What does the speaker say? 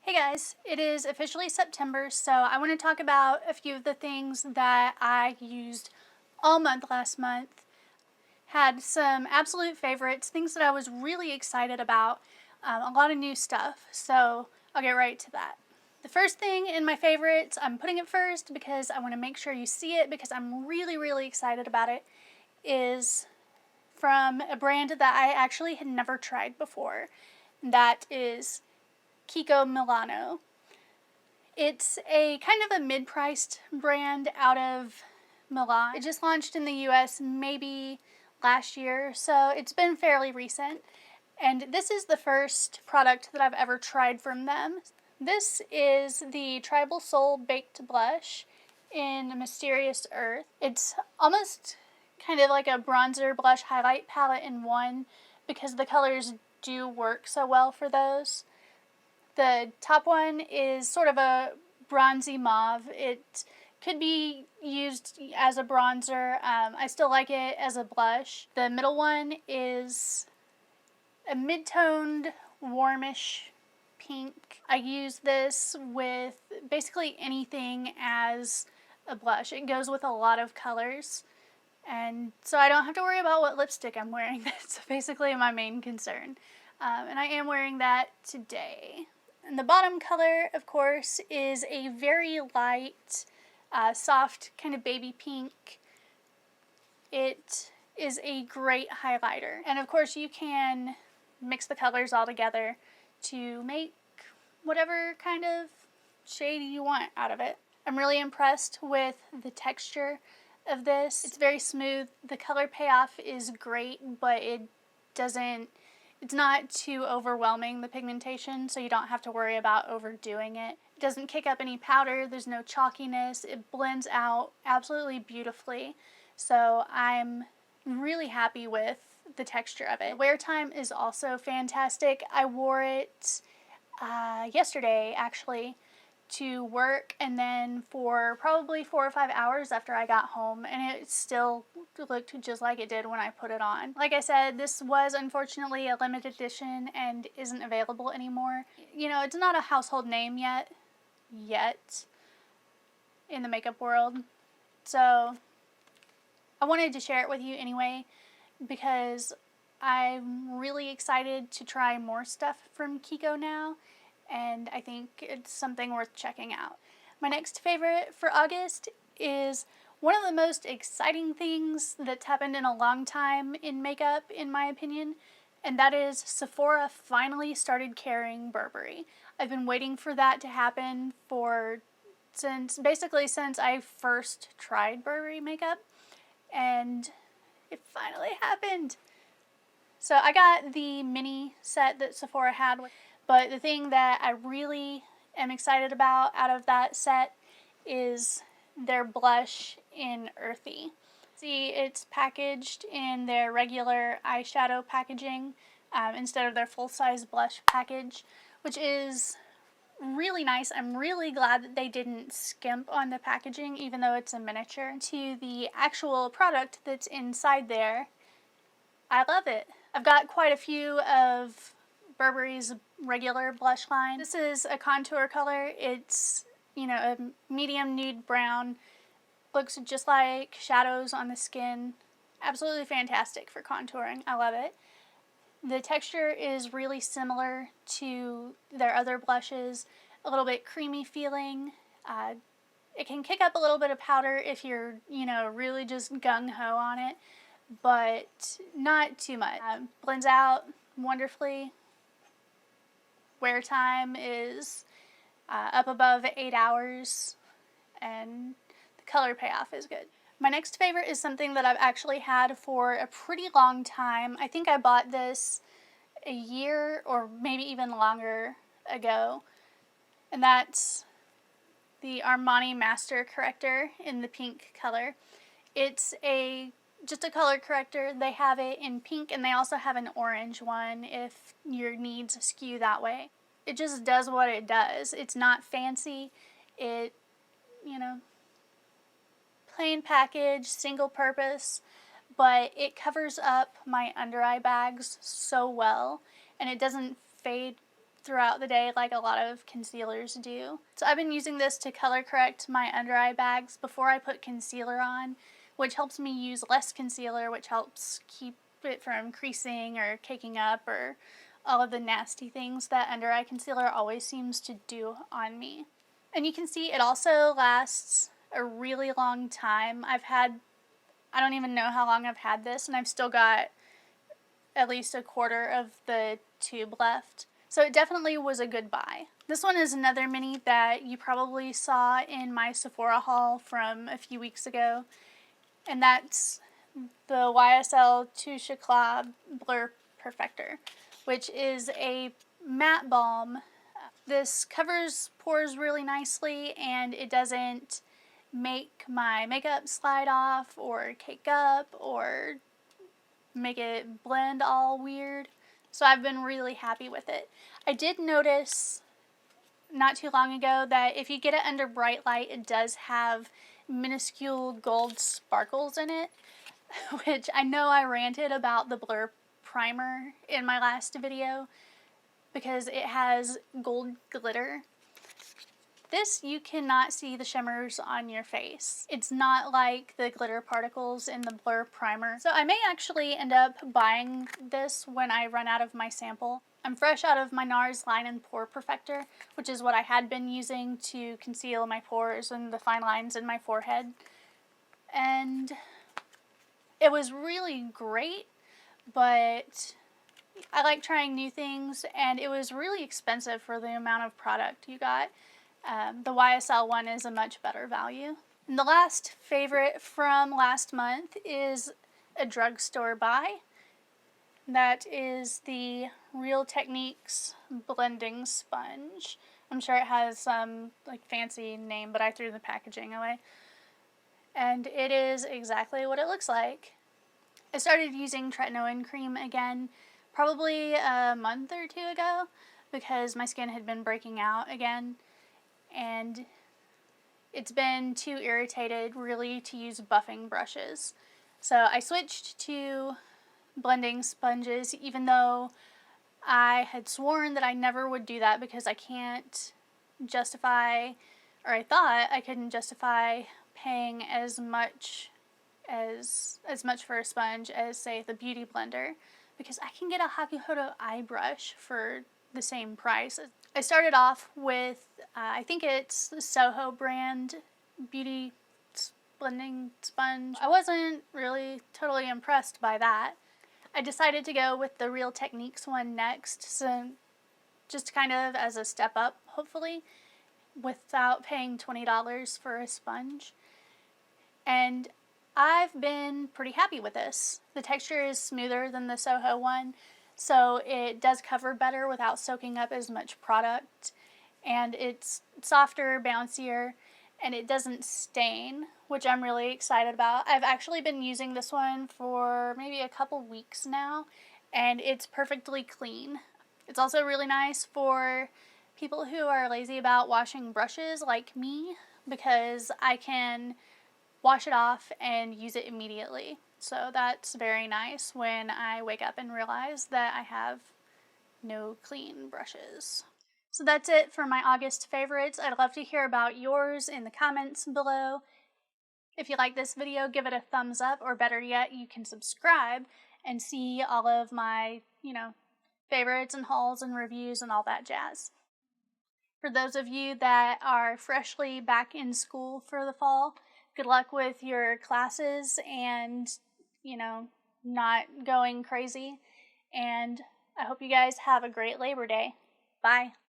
Hey guys, it is officially September, so I want to talk about a few of the things that I used all month last month. Had some absolute favorites, things that I was really excited about, a lot of new stuff, so I'll get right to that. The first thing in my favorites, I'm putting it first because I want to make sure you see it because I'm really excited about it, is from a brand that I actually had never tried before. That is Kiko Milano. It's a kind of a mid-priced brand out of Milan. It just launched in the US maybe last year, so it's been fairly recent. And this is the first product that I've ever tried from them. This is the Tribal Soul Baked Blush in Mysterious Earth. It's almost kind of like a bronzer blush highlight palette in one because the colors do work so well for those. The top one is sort of a bronzy mauve. It could be used as a bronzer. I still like it as a blush. The middle one is a mid-toned, warmish pink. I use this with basically anything as a blush. It goes with a lot of colors, and so I don't have to worry about what lipstick I'm wearing. That's basically my main concern. And I am wearing that today. And the bottom color, of course, is a very light, soft kind of baby pink. It is a great highlighter. And of course you can mix the colors all together to make whatever kind of shade you want out of it. I'm really impressed with the texture of this. It's very smooth. The color payoff is great, but it's not too overwhelming, the pigmentation, so you don't have to worry about overdoing it. It doesn't kick up any powder, there's no chalkiness, it blends out absolutely beautifully. So I'm really happy with the texture of it. The wear time is also fantastic. I wore it yesterday, actually, to work, and then for probably 4 or 5 hours after I got home, and it still looked just like it did when I put it on. Like I said, this was unfortunately a limited edition and isn't available anymore. You know, it's not a household name yet in the makeup world, so I wanted to share it with you anyway because I'm really excited to try more stuff from Kiko now, and I think it's something worth checking out. My next favorite for August is one of the most exciting things that's happened in a long time in makeup, in my opinion, and that is Sephora finally started carrying Burberry. I've been waiting for that to happen since I first tried Burberry makeup, and it finally happened. So I got the mini set that Sephora had, but the thing that I really am excited about out of that set is their blush in Earthy. See, it's packaged in their regular eyeshadow packaging instead of their full-size blush package, which is really nice. I'm really glad that they didn't skimp on the packaging, even though it's a miniature. To the actual product that's inside there, I love it. I've got quite a few of Burberry's regular blush line. This is a contour color. It's, a medium nude brown. Looks just like shadows on the skin. Absolutely fantastic for contouring. I love it. The texture is really similar to their other blushes. A little bit creamy feeling. It can kick up a little bit of powder if you're, really just gung-ho on it, but not too much. Blends out wonderfully. Wear time is up above 8 hours, and the color payoff is good. My next favorite is something that I've actually had for a pretty long time. I think I bought this a year or maybe even longer ago, and that's the Armani Master Corrector in the pink color. It's just a color corrector. They have it in pink, and they also have an orange one if your needs skew that way. It just does what it does. It's not fancy. It, plain package, single purpose, but it covers up my under eye bags so well, and it doesn't fade throughout the day like a lot of concealers do. So I've been using this to color correct my under eye bags before I put concealer on, which helps me use less concealer, which helps keep it from creasing or caking up or all of the nasty things that under eye concealer always seems to do on me. And you can see it also lasts a really long time. I don't even know how long I've had this, and I've still got at least a quarter of the tube left. So it definitely was a good buy. This one is another mini that you probably saw in my Sephora haul from a few weeks ago, and that's the YSL Touche Éclat Blur Perfector, which is a matte balm. This covers pores really nicely, and it doesn't make my makeup slide off or cake up or make it blend all weird. So I've been really happy with it. I did notice not too long ago that if you get it under bright light, it does have minuscule gold sparkles in it, which I know I ranted about the Blur primer in my last video because it has gold glitter. This, you cannot see the shimmers on your face. It's not like the glitter particles in the Blur primer. So I may actually end up buying this when I run out of my sample. I'm fresh out of my NARS Line and Pore Perfector, which is what I had been using to conceal my pores and the fine lines in my forehead. And it was really great, but I like trying new things, and it was really expensive for the amount of product you got. The YSL one is a much better value. And the last favorite from last month is a drugstore buy. That is the Real Techniques blending sponge. I'm sure it has some like fancy name, but I threw the packaging away. And it is exactly what it looks like. I started using tretinoin cream again probably a month or two ago because my skin had been breaking out again, and it's been too irritated really to use buffing brushes. So I switched to blending sponges, even though I had sworn that I never would do that because I can't justify, or I thought I couldn't justify paying as much for a sponge as, say, the Beauty Blender, because I can get a Hakuhodo eye brush for the same price. I started off with, I think it's the Soho brand Beauty Blending Sponge. I wasn't really totally impressed by that. I decided to go with the Real Techniques one next, so just kind of as a step up, hopefully, without paying $20 for a sponge. And I've been pretty happy with this. The texture is smoother than the Soho one, so it does cover better without soaking up as much product, and it's softer, bouncier, and it doesn't stain, which I'm really excited about. I've actually been using this one for maybe a couple weeks now, and it's perfectly clean. It's also really nice for people who are lazy about washing brushes like me, because I can wash it off and use it immediately. So that's very nice when I wake up and realize that I have no clean brushes. So that's it for my August favorites. I'd love to hear about yours in the comments below. If you like this video, give it a thumbs up, or better yet, you can subscribe and see all of my, favorites and hauls and reviews and all that jazz. For those of you that are freshly back in school for the fall, good luck with your classes and, not going crazy. And I hope you guys have a great Labor Day. Bye.